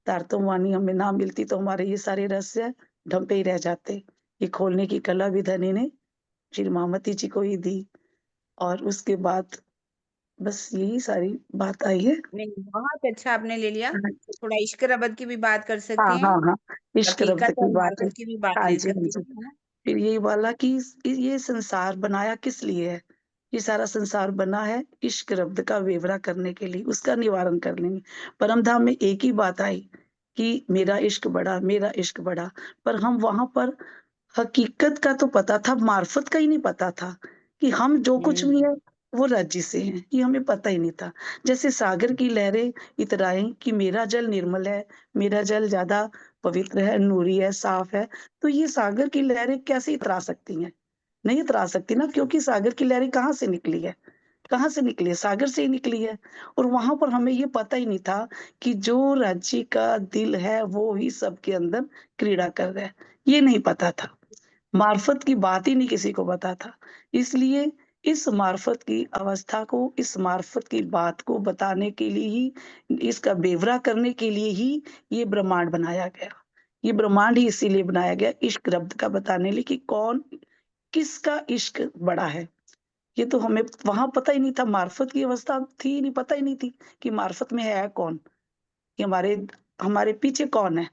तारतम वाणी हमें ना मिलती तो हमारे ये सारे रहस्य ढंपे ही रह जाते। ये खोलने की कला भी धनी ने श्री महामती जी को ही दी और उसके बाद बस यही सारी बात आई है। नहीं, बहुत अच्छा आपने ले लिया। हाँ जी। थोड़ा इश्क रबत की भी बात कर सकते हाँ, हैं, हाँ, हाँ। इश्क रब्त हकीकत की और बात है। मार्फत की भी बात हाँ ले जी, हाँ सकते जी। हैं, है ना? फिर यही वाला कि ये संसार बनाया किस लिए है? ये सारा संसार बना है इश्क रब्द का वेवरा करने के लिए, उसका निवारण करने में। परम धाम में एक ही बात आई कि मेरा इश्क बढ़ा, पर हम वहाँ पर हकीकत का तो पता था, मार्फत का ही नहीं पता था कि हम जो कुछ भी है वो राज्य से हैं, ये हमें पता ही नहीं था। जैसे सागर की लहरें इतराएँ कि मेरा जल निर्मल है, मेरा जल ज़्यादा पवित्र है, नूरी है, साफ है, तो ये सागर की लहरें कैसे इतरा सकती हैं? नहीं इतरा सकती ना, क्योंकि सागर की लहरें कहाँ से निकली है? कहाँ से निकली है? सागर से ही निकली है। और वहाँ पर हमें ये पता ही नहीं था कि जो राज्य का दिल है वो ही सबके अंदर क्रीड़ा कर रहा है, ये नहीं पता था। मार्फत की बात ही नहीं किसी को पता था। इसलिए इस मार्फत की अवस्था को, इस मार्फत की बात को बताने के लिए ही, इसका बेवरा करने के लिए ही ये ब्रह्मांड बनाया गया। ये ब्रह्मांड ही इसीलिए बनाया गया इश्क रब्द का बताने लिए कि कौन किसका इश्क बड़ा है। ये तो हमें वहाँ पता ही नहीं था, मार्फत की अवस्था थी ही नहीं, पता ही नहीं थी कि मार्फत में है कौन? कि हमारे हमारे पीछे कौन है?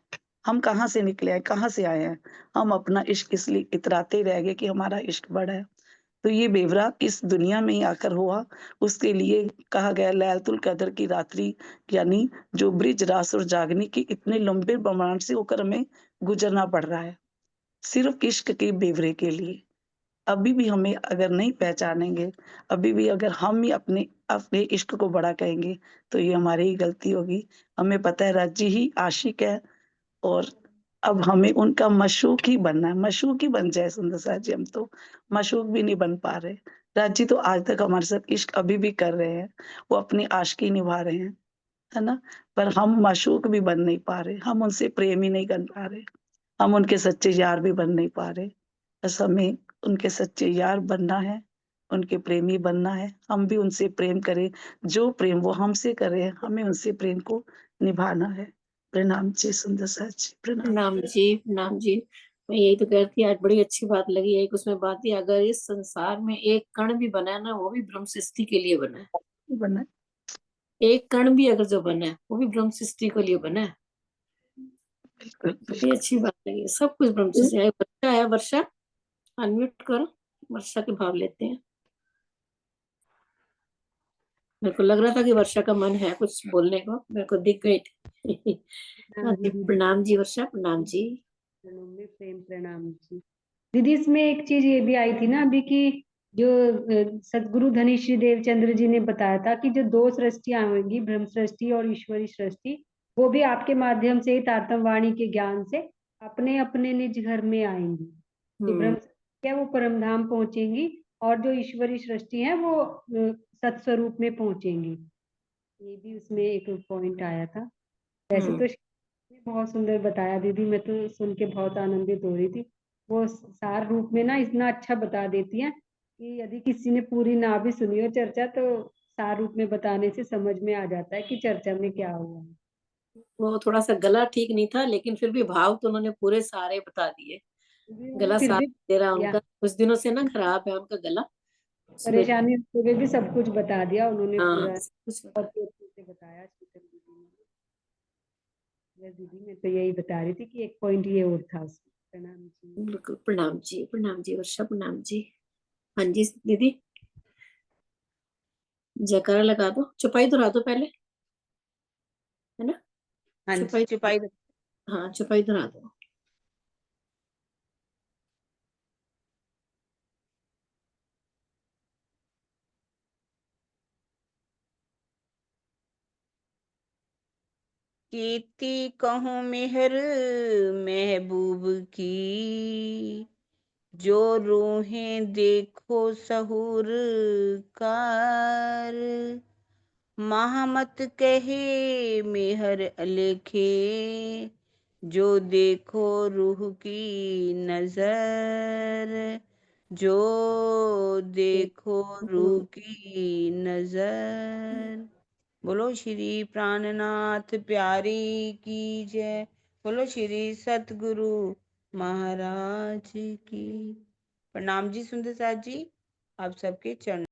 हम कहाँ से निकले हैं, कहाँ से आए हैं? हम अपना इश्क इसलिए इतराते रह गए कि हमारा इश्क बड़ा है। तो ये बेवरा इस दुनिया में ही आकर हुआ, उसके लिए कहा गया लैलतुल कदर की रात्रि, यानी जो ब्रिज रास और जागने की इतने लंबे ब्रह्मांड से होकर हमें गुजरना पड़ रहा है, सिर्फ़ इश्क के बेवरे के लिए। अभी भी हमें अगर नहीं पहचानेंगे, अभी भी अगर हम ही अपने अपने इश्क को बड़ा कहेंगे, तो ये हमारी ही गलती होगी। हमें पता है राज्य ही आशिक है और अब हमें उनका मशूक ही बनना है, मशूक ही बन जाए सुंदर साथ जी हम तो, मशूक भी नहीं बन पा रहे। राजी तो आज तक हमारे साथ इश्क अभी भी कर रहे हैं, वो अपनी आशिकी निभा रहे हैं, है ना? पर हम मशूक भी बन नहीं पा रहे, हम उनसे प्रेम ही नहीं कर पा रहे, हम उनके सच्चे यार भी बन नहीं पा रहे। बस हमें उनके सच्चे यार बनना है, उनके प्रेमी बनना है, हम भी उनसे प्रेम करें, जो प्रेम वो हमसे कर रहे हैं, हमें उनसे प्रेम को निभाना है। प्रणाम जी सुंदर साथ जी, प्रणाम। प्रणाम जी, प्रणाम जी। मैं यही तो कह रही थी, आज बड़ी अच्छी बात लगी। एक उसमें बात थी, अगर इस संसार में एक कण भी बना है ना, वो भी ब्रह्म सृष्टि के लिए बना है। बना एक कण भी अगर जो बना है, वो भी ब्रह्म सृष्टि के लिए बना है। बिल्कुल, बड़ी अच्छी बात लगी। सब कुछ ब्रह्म सृष्टि है। वर्षा है, वर्षा अनम्यूट करो, वर्षा के भाव लेते हैं। मेरे को लग रहा था कि वर्षा का मन है कुछ बोलने को, मेरे को दिख गई थी। हाँ जी, प्रणाम जी वर्षा, प्रणाम जी। प्रणाम में प्रेम प्रणाम जी। दीदी इसमें एक चीज ये भी आई थी ना अभी कि जो सदगुरु धनी श्री देवचंद्र जी ने बताया था कि जो दो सृष्टियां होंगी, ब्रह्म सृष्टि और ईश्वरी सृष्टि, वो भी आपके माध्यम से तारतम वाणी के ज्ञान से अपने अपने निज घर में आएंगी। जो ब्रह्म सृष्टि है वो परम धाम पहुंचेंगी और जो ईश्वरी सृष्टि है वो सत्स्वरूप में पहुंचेंगी। ये भी उसमें एक पॉइंट आया था। वैसे तो बहुत सुंदर बताया दीदी, मैं तो सुन के बहुत आनंदित हो रही थी। वो सार रूप में ना इतना अच्छा बता देती है कि यदि किसी ने पूरी ना भी सुनी हो चर्चा तो सार रूप में बताने से समझ में आ जाता है कि चर्चा में क्या हुआ है। वो थोड़ा सा गला ठीक नहीं था, लेकिन फिर भी भाव तो उन्होंने पूरे सारे बता दिए। गला फिर साफ भी दे रहा या उनका, कुछ दिनों से ना खराब है उनका गला। परेशानी होते हुए भी सब कुछ बता दिया उन्होंने हाँ, पूरा, सब कुछ बता बहुत ही अच्छे से बताया शीतल दीदी ने। दीदी मैं तो यही बता रही थी कि एक पॉइंट ये और था उसमें। प्रणाम जी। बिल्कुल, प्रणाम जी वर्षा, प्रणाम जी। हाँ जी दीदी, जयकारा लगा दो, चुपाई दोहरा दो पहले, है ना? हाँ जी, चुपाई, चुपाई। हाँ चुपाई दोहरा दो। कीर्ति कहूँ मेहर महबूब की, जो रूहें देखो सहूर कार। महामत कहे मेहर अलेखे, जो देखो रूह की नजर, जो देखो रूह की नजर। बोलो श्री प्राणनाथ प्यारी की जय। बोलो श्री सतगुरु महाराज की। प्रणाम जी सुंदर साथ जी, आप सबके चरण